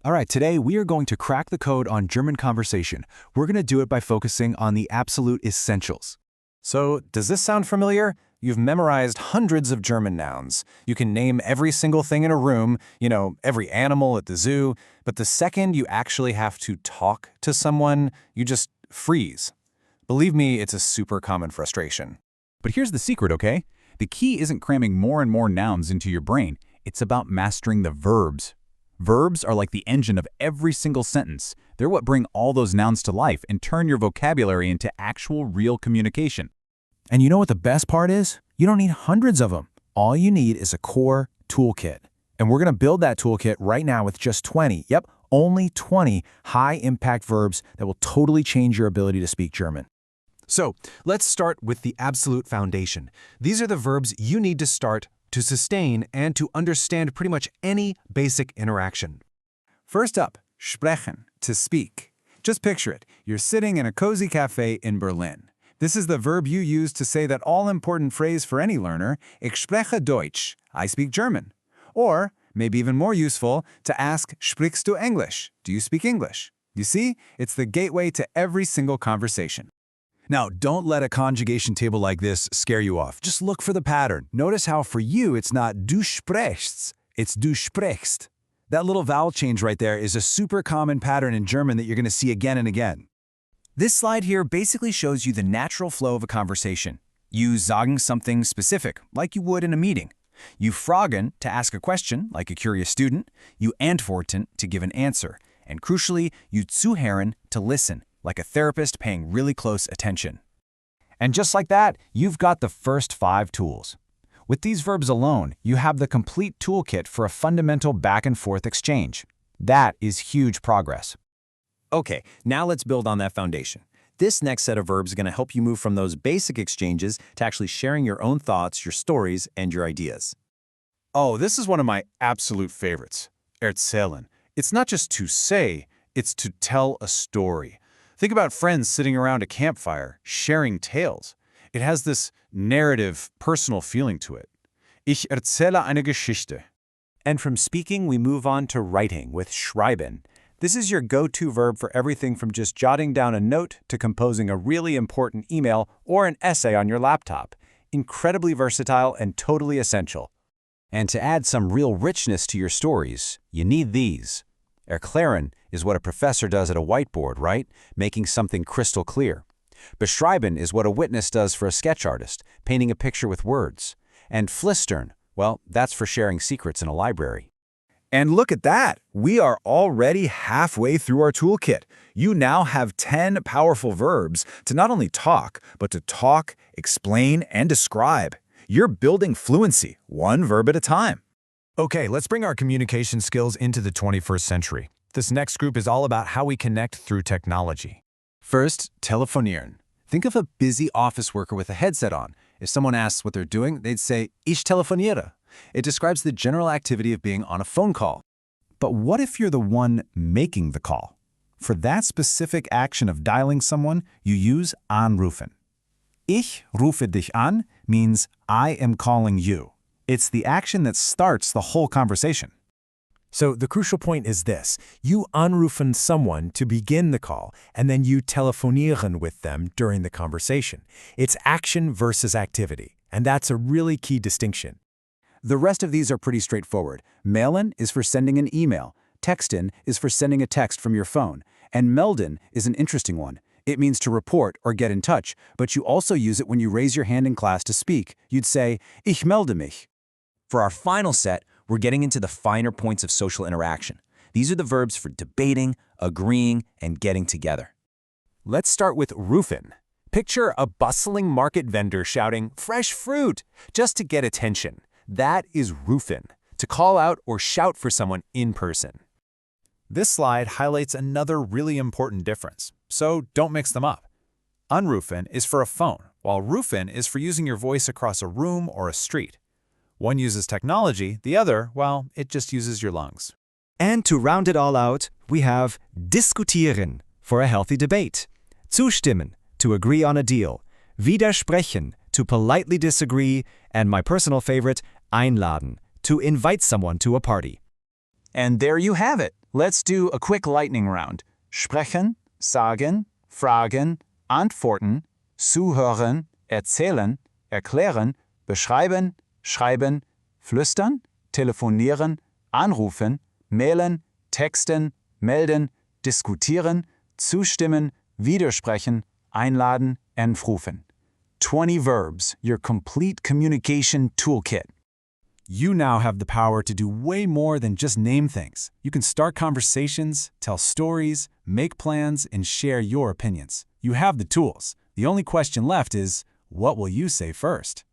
All right, today we are going to crack the code on German conversation. We're going to do it by focusing on the absolute essentials. So, does this sound familiar? You've memorized hundreds of German nouns. You can name every single thing in a room, every animal at the zoo, but the second you actually have to talk to someone, you just freeze. Believe me, it's a super common frustration. But here's the secret, okay? The key isn't cramming more and more nouns into your brain. It's about mastering the verbs. Verbs are like the engine of every single sentence. They're what bring all those nouns to life and turn your vocabulary into actual real communication. And you know what the best part is? You don't need hundreds of them. All you need is a core toolkit. And we're going to build that toolkit right now with just 20, only 20 high-impact verbs that will totally change your ability to speak German. So, let's start with the absolute foundation. These are the verbs you need to start to sustain and to understand pretty much any basic interaction. First up, sprechen, to speak. Just picture it. You're sitting in a cozy café in Berlin. This is the verb you use to say that all-important phrase for any learner, ich spreche Deutsch, I speak German. Or, maybe even more useful, to ask, sprichst du Englisch? Do you speak English? You see, it's the gateway to every single conversation. Now, don't let a conjugation table like this scare you off. Just look for the pattern. Notice how for you it's not du sprichst, it's du sprichst. That little vowel change right there is a super common pattern in German that you're going to see again and again. This slide here basically shows you the natural flow of a conversation. You sagen something specific, like you would in a meeting. You fragen to ask a question, like a curious student. You antworten to give an answer. And crucially, you zuhören to listen, like a therapist paying really close attention. And just like that, you've got the first 5 tools. With these verbs alone, you have the complete toolkit for a fundamental back-and-forth exchange. That is huge progress. Okay, now let's build on that foundation. This next set of verbs is going to help you move from those basic exchanges to actually sharing your own thoughts, your stories, and your ideas. Oh, this is one of my absolute favorites, erzählen. It's not just to say, it's to tell a story. Think about friends sitting around a campfire, sharing tales. It has this narrative, personal feeling to it. Ich erzähle eine Geschichte. And from speaking, we move on to writing with schreiben. This is your go-to verb for everything from just jotting down a note to composing a really important email or an essay on your laptop. Incredibly versatile and totally essential. And to add some real richness to your stories, you need these. Erklären is what a professor does at a whiteboard, right? Making something crystal clear. Beschreiben is what a witness does for a sketch artist, painting a picture with words. And flüstern, well, that's for sharing secrets in a library. And look at that! We are already halfway through our toolkit. You now have 10 powerful verbs to not only talk, but to talk, explain, and describe. You're building fluency, one verb at a time. Okay, let's bring our communication skills into the 21st century. This next group is all about how we connect through technology. First, telefonieren. Think of a busy office worker with a headset on. If someone asks what they're doing, they'd say, ich telefoniere. It describes the general activity of being on a phone call. But what if you're the one making the call? For that specific action of dialing someone, you use anrufen. Ich rufe dich an means I am calling you. It's the action that starts the whole conversation. So the crucial point is this. You anrufen someone to begin the call, and then you telefonieren with them during the conversation. It's action versus activity, and that's a really key distinction. The rest of these are pretty straightforward. Mailen is for sending an email. Texten is for sending a text from your phone. And melden is an interesting one. It means to report or get in touch, but you also use it when you raise your hand in class to speak. You'd say, ich melde mich. For our final set, we're getting into the finer points of social interaction. These are the verbs for debating, agreeing, and getting together. Let's start with rufen. Picture a bustling market vendor shouting, "Fresh fruit!" just to get attention. That is rufen, to call out or shout for someone in person. This slide highlights another really important difference, so don't mix them up. Unrufen is for a phone, while rufen is for using your voice across a room or a street. One uses technology, the other, well, it just uses your lungs. And to round it all out, we have diskutieren, for a healthy debate, zustimmen, to agree on a deal, widersprechen, to politely disagree, and my personal favorite, einladen, to invite someone to a party. And there you have it. Let's do a quick lightning round. Sprechen, sagen, fragen, antworten, zuhören, erzählen, erklären, beschreiben, schreiben, flüstern, telefonieren, anrufen, mailen, texten, melden, diskutieren, zustimmen, widersprechen, einladen, and rufen. 20 verbs, your complete communication toolkit. You now have the power to do way more than just name things. You can start conversations, tell stories, make plans, and share your opinions. You have the tools. The only question left is, what will you say first?